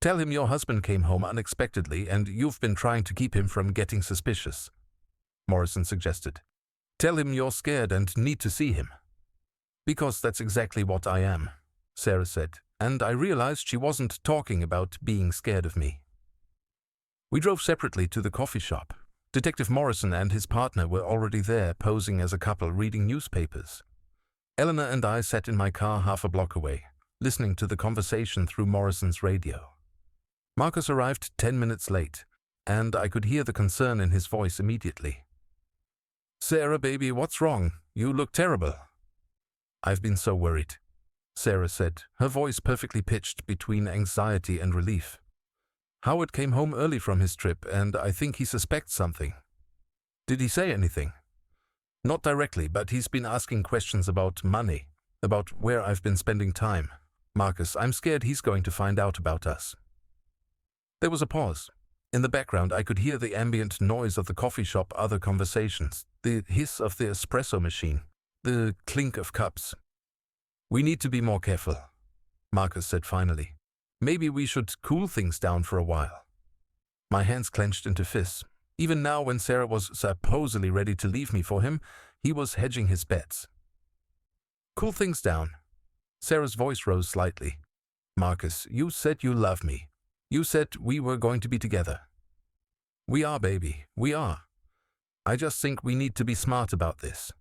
Tell him your husband came home unexpectedly and you've been trying to keep him from getting suspicious, Morrison suggested. Tell him you're scared and need to see him. Because that's exactly what I am, Sarah said, and I realized she wasn't talking about being scared of me. We drove separately to the coffee shop. Detective Morrison and his partner were already there, posing as a couple reading newspapers. Eleanor and I sat in my car half a block away, listening to the conversation through Morrison's radio. Marcus arrived 10 minutes late, and I could hear the concern in his voice immediately. Sarah, baby, what's wrong? You look terrible. I've been so worried, Sarah said, her voice perfectly pitched between anxiety and relief. Howard came home early from his trip, and I think he suspects something. Did he say anything? Not directly, but he's been asking questions about money, about where I've been spending time. Marcus, I'm scared he's going to find out about us. There was a pause. In the background, I could hear the ambient noise of the coffee shop, other conversations, the hiss of the espresso machine, the clink of cups. We need to be more careful, Marcus said finally. Maybe we should cool things down for a while. My hands clenched into fists. Even now, when Sarah was supposedly ready to leave me for him, he was hedging his bets. Cool things down. Sarah's voice rose slightly. Marcus, you said you love me. You said we were going to be together. We are, baby, we are. I just think we need to be smart about this.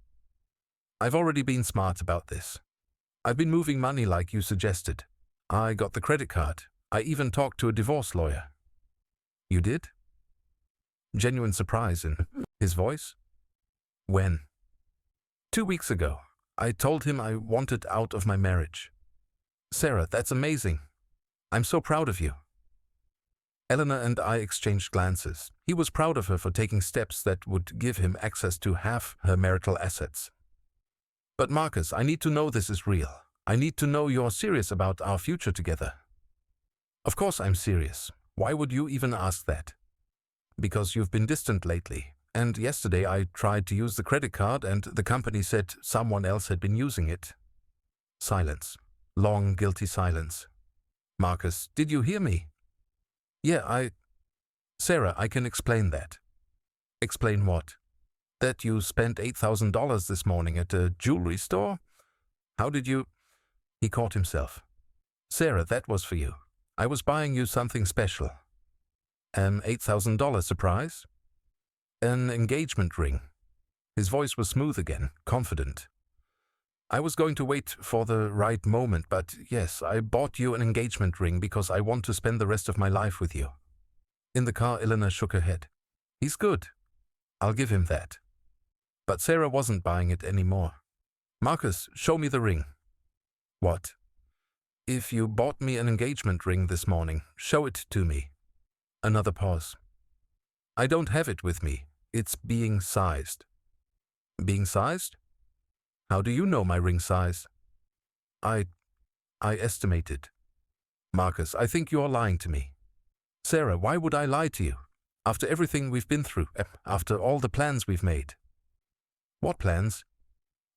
I've already been smart about this. I've been moving money like you suggested. I got the credit card. I even talked to a divorce lawyer. You did? Genuine surprise in his voice. When? 2 weeks ago. I told him I wanted out of my marriage. Sarah, that's amazing. I'm so proud of you. Eleanor and I exchanged glances. He was proud of her for taking steps that would give him access to half her marital assets. But Marcus, I need to know this is real. I need to know you're serious about our future together. Of course I'm serious. Why would you even ask that? Because you've been distant lately, and yesterday I tried to use the credit card and the company said someone else had been using it. Silence. Long, guilty silence. Marcus, did you hear me? Yeah, Sarah, I can explain that. Explain what? That you spent $8,000 this morning at a jewelry store? How did you… He caught himself. Sarah, that was for you. I was buying you something special. An $8,000 surprise? An engagement ring. His voice was smooth again, confident. I was going to wait for the right moment, but yes, I bought you an engagement ring because I want to spend the rest of my life with you. In the car, Eleanor shook her head. He's good. I'll give him that. But Sarah wasn't buying it anymore. Marcus, show me the ring. What? If you bought me an engagement ring this morning, show it to me. Another pause. I don't have it with me. It's being sized. Being sized? How do you know my ring size? I estimated. Marcus, I think you're lying to me. Sarah, why would I lie to you? After everything we've been through, after all the plans we've made. What plans?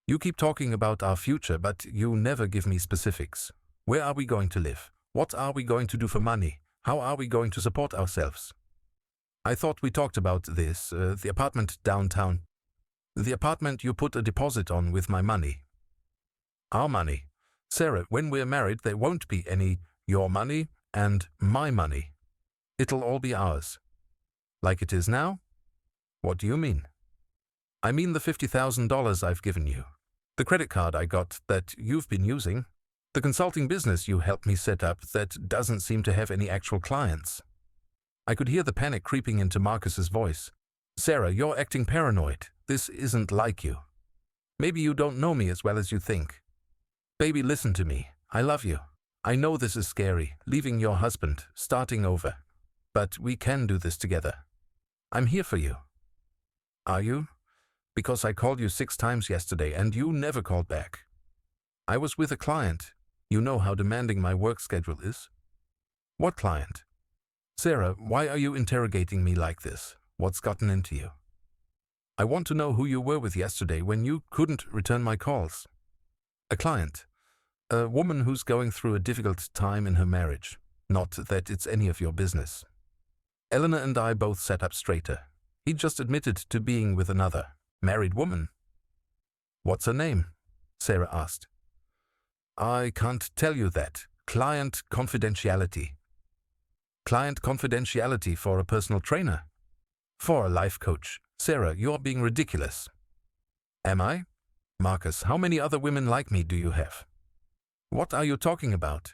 You keep talking about our future, but you never give me specifics. Where are we going to live? What are we going to do for money? How are we going to support ourselves? I thought we talked about this, the apartment downtown. The apartment you put a deposit on with my money. Our money. Sarah, when we're married, there won't be any your money and my money. It'll all be ours. Like it is now? What do you mean? I mean the $50,000 I've given you. The credit card I got that you've been using. The consulting business you helped me set up that doesn't seem to have any actual clients. I could hear the panic creeping into Marcus's voice. Sarah, you're acting paranoid. This isn't like you. Maybe you don't know me as well as you think. Baby, listen to me. I love you. I know this is scary, leaving your husband, starting over. But we can do this together. I'm here for you. Are you? Because I called you 6 times yesterday and you never called back. I was with a client. You know how demanding my work schedule is. What client? Sarah, why are you interrogating me like this? What's gotten into you? I want to know who you were with yesterday when you couldn't return my calls. A client. A woman who's going through a difficult time in her marriage. Not that it's any of your business. Eleanor and I both sat up straighter. He just admitted to being with another married woman. What's her name? Sarah asked. I can't tell you that. Client confidentiality. Client confidentiality for a personal trainer? For a life coach. Sarah, you're being ridiculous. Am I? Marcus, how many other women like me do you have? What are you talking about?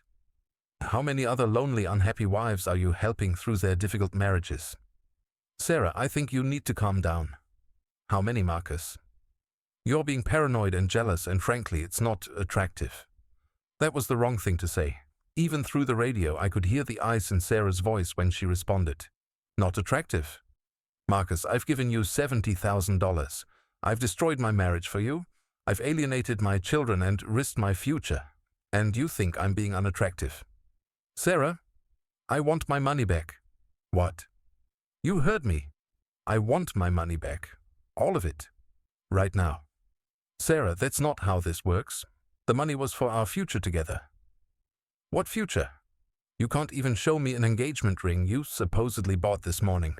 How many other lonely, unhappy wives are you helping through their difficult marriages? Sarah, I think you need to calm down. How many, Marcus? You're being paranoid and jealous, and frankly, it's not attractive. That was the wrong thing to say. Even through the radio, I could hear the ice in Sarah's voice when she responded. Not attractive. Marcus, I've given you $70,000. I've destroyed my marriage for you. I've alienated my children and risked my future. And you think I'm being unattractive. Sarah, I want my money back. What? You heard me. I want my money back. All of it. Right now. Sarah, that's not how this works. The money was for our future together. What future? You can't even show me an engagement ring you supposedly bought this morning.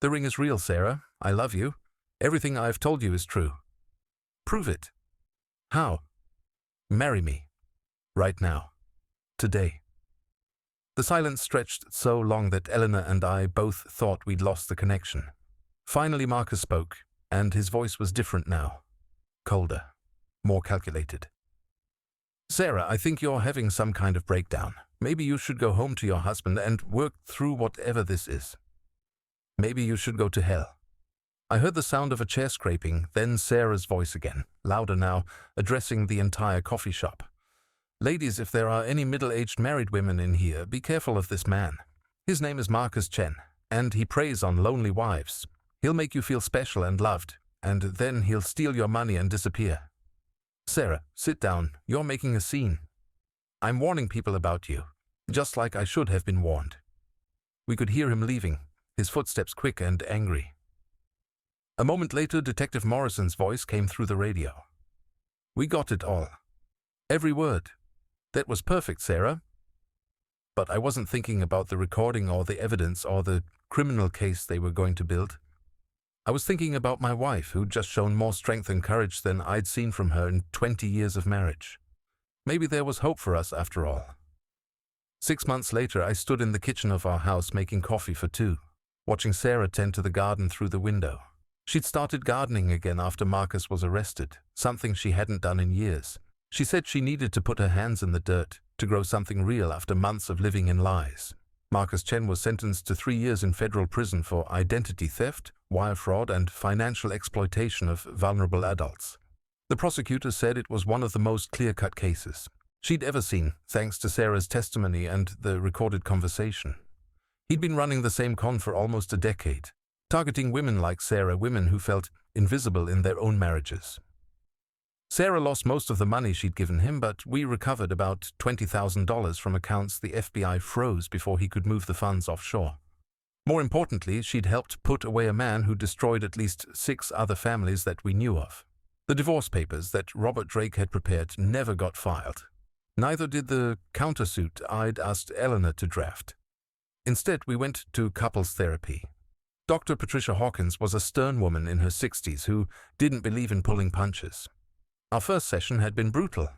The ring is real, Sarah. I love you. Everything I've told you is true. Prove it. How? Marry me. Right now. Today. The silence stretched so long that Eleanor and I both thought we'd lost the connection. Finally Marcus spoke, and his voice was different now. Colder. More calculated. Sarah, I think you're having some kind of breakdown. Maybe you should go home to your husband and work through whatever this is. Maybe you should go to hell. I heard the sound of a chair scraping, then Sarah's voice again, louder now, addressing the entire coffee shop. Ladies, if there are any middle-aged married women in here, be careful of this man. His name is Marcus Chen, and he preys on lonely wives. He'll make you feel special and loved, and then he'll steal your money and disappear. Sarah, sit down. You're making a scene. I'm warning people about you, just like I should have been warned. We could hear him leaving, his footsteps quick and angry. A moment later, Detective Morrison's voice came through the radio. We got it all. Every word. That was perfect, Sarah. But I wasn't thinking about the recording or the evidence or the criminal case they were going to build. I was thinking about my wife, who'd just shown more strength and courage than I'd seen from her in 20 years of marriage. Maybe there was hope for us after all. 6 months later, I stood in the kitchen of our house making coffee for 2, watching Sarah tend to the garden through the window. She'd started gardening again after Marcus was arrested, something she hadn't done in years. She said she needed to put her hands in the dirt to grow something real after months of living in lies. Marcus Chen was sentenced to 3 years in federal prison for identity theft, wire fraud, and financial exploitation of vulnerable adults. The prosecutor said it was one of the most clear-cut cases she'd ever seen, thanks to Sarah's testimony and the recorded conversation. He'd been running the same con for almost a decade, targeting women like Sarah, women who felt invisible in their own marriages. Sarah lost most of the money she'd given him, but we recovered about $20,000 from accounts the FBI froze before he could move the funds offshore. More importantly, she'd helped put away a man who destroyed at least 6 other families that we knew of. The divorce papers that Robert Drake had prepared never got filed. Neither did the countersuit I'd asked Eleanor to draft. Instead, we went to couples therapy. Dr. Patricia Hawkins was a stern woman in her 60s who didn't believe in pulling punches. Our first session had been brutal.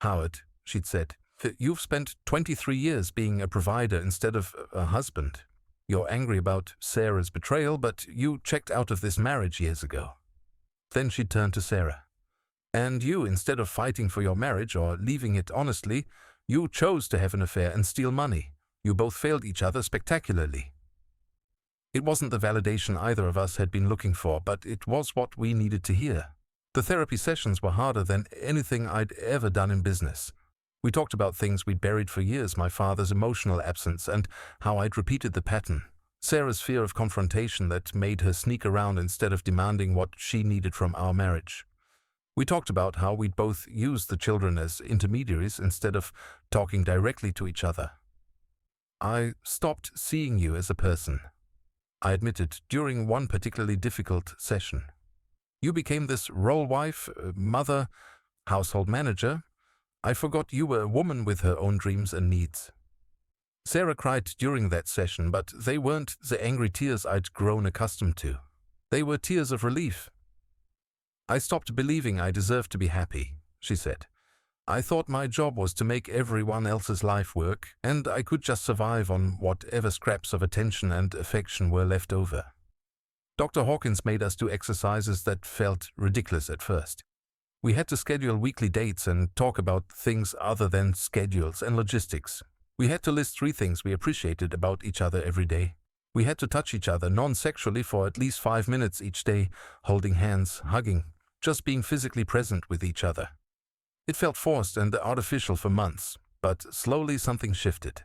Howard, she'd said, you've spent 23 years being a provider instead of a husband. You're angry about Sarah's betrayal, but you checked out of this marriage years ago. Then she turned to Sarah. And you, instead of fighting for your marriage or leaving it honestly, you chose to have an affair and steal money. You both failed each other spectacularly. It wasn't the validation either of us had been looking for, but it was what we needed to hear. The therapy sessions were harder than anything I'd ever done in business. We talked about things we'd buried for years, my father's emotional absence and how I'd repeated the pattern. Sarah's fear of confrontation that made her sneak around instead of demanding what she needed from our marriage. We talked about how we'd both used the children as intermediaries instead of talking directly to each other. I stopped seeing you as a person, I admitted during one particularly difficult session. You became this role wife, mother, household manager. I forgot you were a woman with her own dreams and needs. Sarah cried during that session, but they weren't the angry tears I'd grown accustomed to. They were tears of relief. I stopped believing I deserved to be happy, she said. I thought my job was to make everyone else's life work, and I could just survive on whatever scraps of attention and affection were left over. Dr. Hawkins made us do exercises that felt ridiculous at first. We had to schedule weekly dates and talk about things other than schedules and logistics. We had to list 3 things we appreciated about each other every day. We had to touch each other non-sexually for at least 5 minutes each day, holding hands, hugging, just being physically present with each other. It felt forced and artificial for months, but slowly something shifted.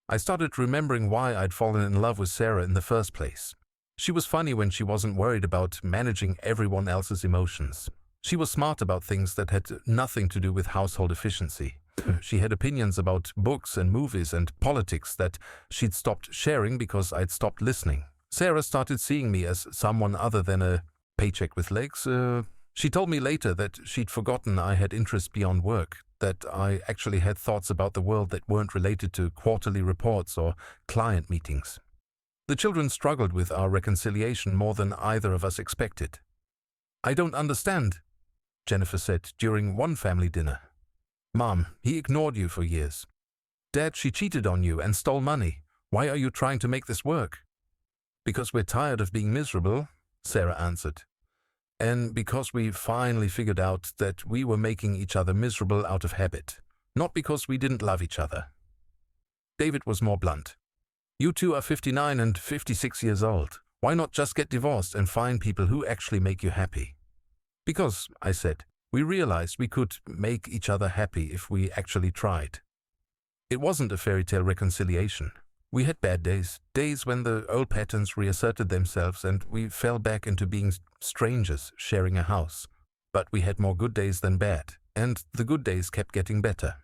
I started remembering why I'd fallen in love with Sarah in the first place. She was funny when she wasn't worried about managing everyone else's emotions. She was smart about things that had nothing to do with household efficiency. She had opinions about books and movies and politics that she'd stopped sharing because I'd stopped listening. Sarah started seeing me as someone other than a paycheck with legs. She told me later that she'd forgotten I had interests beyond work, that I actually had thoughts about the world that weren't related to quarterly reports or client meetings. The children struggled with our reconciliation more than either of us expected. "I don't understand," Jennifer said during one family dinner. "Mom, he ignored you for years. Dad, she cheated on you and stole money. Why are you trying to make this work?" "Because we're tired of being miserable," Sarah answered. "And because we finally figured out that we were making each other miserable out of habit, not because we didn't love each other." David was more blunt. "You two are 59 and 56 years old. Why not just get divorced and find people who actually make you happy?" "Because," I said, "we realized we could make each other happy if we actually tried." It wasn't a fairy tale reconciliation. We had bad days, days when the old patterns reasserted themselves and we fell back into being strangers sharing a house. But we had more good days than bad, and the good days kept getting better.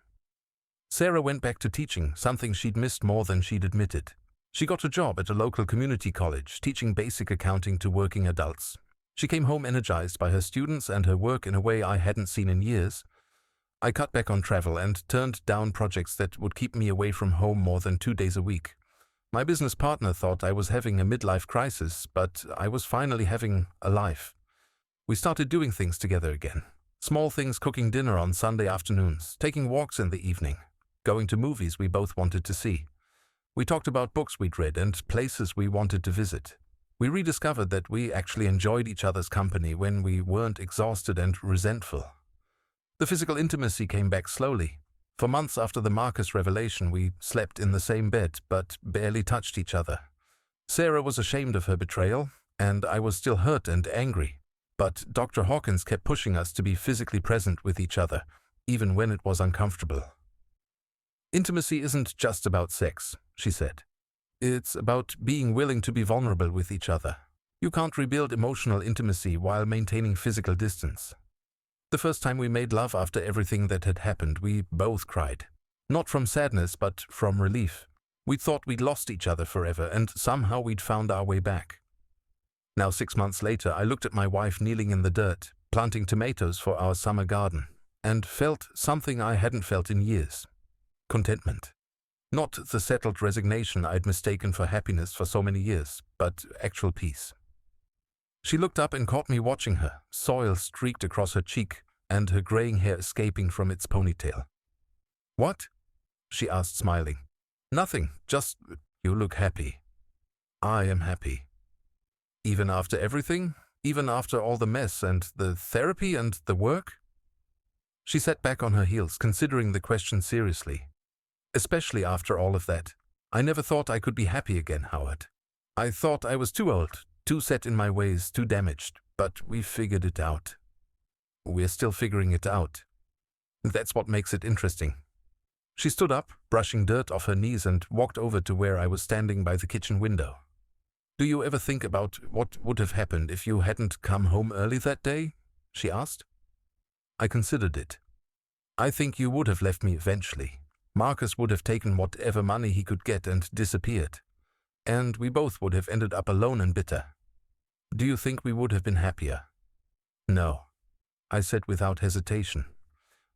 Sarah went back to teaching, something she'd missed more than she'd admitted. She got a job at a local community college, teaching basic accounting to working adults. She came home energized by her students and her work in a way I hadn't seen in years. I cut back on travel and turned down projects that would keep me away from home more than 2 days a week. My business partner thought I was having a midlife crisis, but I was finally having a life. We started doing things together again. Small things, cooking dinner on Sunday afternoons, taking walks in the evening, going to movies we both wanted to see. We talked about books we'd read and places we wanted to visit. We rediscovered that we actually enjoyed each other's company when we weren't exhausted and resentful. The physical intimacy came back slowly. For months after the Marcus revelation, we slept in the same bed, but barely touched each other. Sarah was ashamed of her betrayal, and I was still hurt and angry. But Dr. Hawkins kept pushing us to be physically present with each other, even when it was uncomfortable. "Intimacy isn't just about sex," she said. "It's about being willing to be vulnerable with each other. You can't rebuild emotional intimacy while maintaining physical distance." The first time we made love after everything that had happened, we both cried. Not from sadness, but from relief. We thought we'd lost each other forever, and somehow we'd found our way back. Now 6 months later, I looked at my wife kneeling in the dirt, planting tomatoes for our summer garden, and felt something I hadn't felt in years. Contentment. Not the settled resignation I'd mistaken for happiness for so many years, but actual peace. She looked up and caught me watching her, soil streaked across her cheek and her graying hair escaping from its ponytail. "What?" she asked, smiling. "Nothing, just you look happy." "I am happy." "Even after everything? Even after all the mess and the therapy and the work?" She sat back on her heels, considering the question seriously. Especially after all of that. I never thought I could be happy again, Howard. I thought I was too old, too set in my ways, too damaged, but we figured it out. We're still figuring it out. That's what makes it interesting. She stood up, brushing dirt off her knees, and walked over to where I was standing by the kitchen window. Do you ever think about what would have happened if you hadn't come home early that day? She asked. I considered it. I think you would have left me eventually. Marcus would have taken whatever money he could get and disappeared. And we both would have ended up alone and bitter. Do you think we would have been happier? No, I said without hesitation.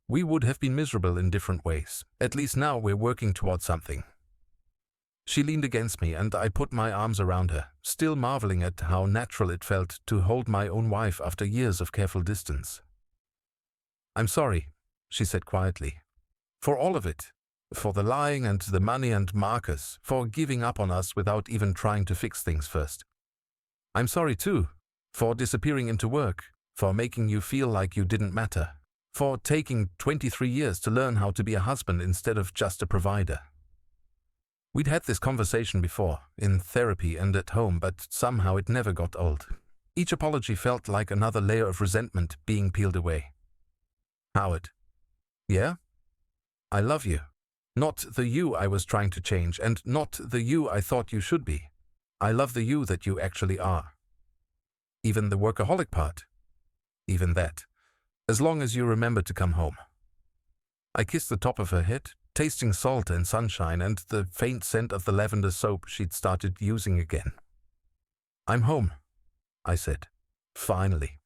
We would have been miserable in different ways. At least now we're working towards something. She leaned against me and I put my arms around her, still marveling at how natural it felt to hold my own wife after years of careful distance. I'm sorry, she said quietly, for all of it, for the lying and the money and Marcus, for giving up on us without even trying to fix things first. I'm sorry too, for disappearing into work, for making you feel like you didn't matter, for taking 23 years to learn how to be a husband instead of just a provider. We'd had this conversation before, in therapy and at home, but somehow it never got old. Each apology felt like another layer of resentment being peeled away. Howard. Yeah? I love you. Not the you I was trying to change, and not the you I thought you should be. I love the you that you actually are. Even the workaholic part. Even that. As long as you remember to come home. I kissed the top of her head, tasting salt and sunshine and the faint scent of the lavender soap she'd started using again. I'm home, I said. Finally.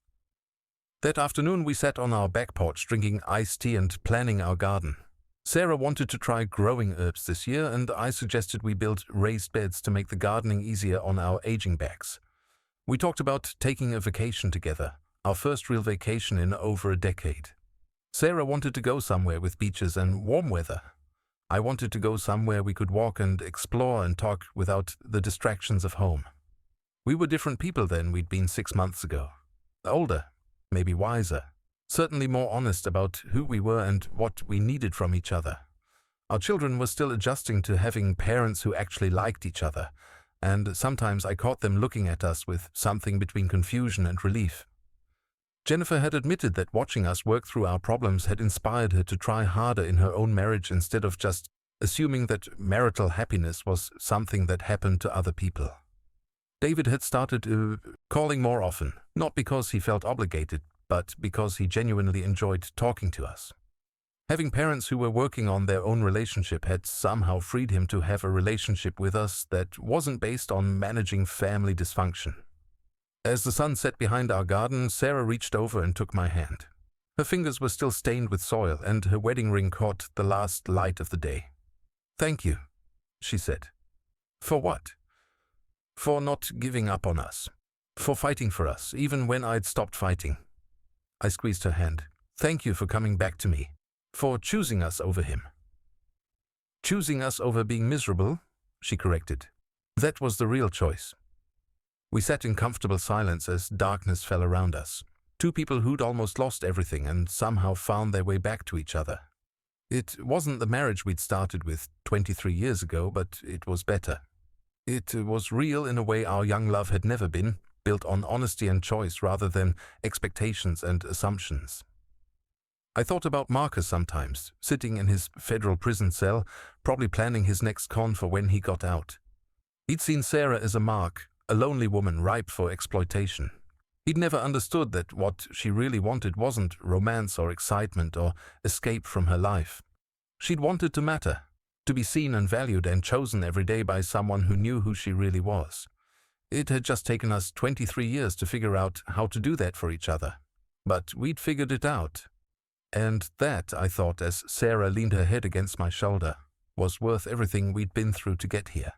That afternoon we sat on our back porch drinking iced tea and planning our garden. Sarah wanted to try growing herbs this year, and I suggested we build raised beds to make the gardening easier on our aging backs. We talked about taking a vacation together, our first real vacation in over a decade. Sarah wanted to go somewhere with beaches and warm weather. I wanted to go somewhere we could walk and explore and talk without the distractions of home. We were different people than we'd been 6 months ago. Older, maybe wiser. Certainly more honest about who we were and what we needed from each other. Our children were still adjusting to having parents who actually liked each other, and sometimes I caught them looking at us with something between confusion and relief. Jennifer had admitted that watching us work through our problems had inspired her to try harder in her own marriage instead of just assuming that marital happiness was something that happened to other people. David had started calling more often, not because he felt obligated, but because he genuinely enjoyed talking to us. Having parents who were working on their own relationship had somehow freed him to have a relationship with us that wasn't based on managing family dysfunction. As the sun set behind our garden, Sarah reached over and took my hand. Her fingers were still stained with soil, and her wedding ring caught the last light of the day. Thank you, she said. For what? For not giving up on us. For fighting for us, even when I'd stopped fighting. I squeezed her hand. Thank you for coming back to me. For choosing us over him. Choosing us over being miserable, she corrected. That was the real choice. We sat in comfortable silence as darkness fell around us. Two people who'd almost lost everything and somehow found their way back to each other. It wasn't the marriage we'd started with 23 years ago, but it was better. It was real in a way our young love had never been, built on honesty and choice rather than expectations and assumptions. I thought about Marcus sometimes, sitting in his federal prison cell, probably planning his next con for when he got out. He'd seen Sarah as a mark, a lonely woman ripe for exploitation. He'd never understood that what she really wanted wasn't romance or excitement or escape from her life. She'd wanted to matter, to be seen and valued and chosen every day by someone who knew who she really was. It had just taken us 23 years to figure out how to do that for each other. But we'd figured it out. And that, I thought as Sarah leaned her head against my shoulder, was worth everything we'd been through to get here.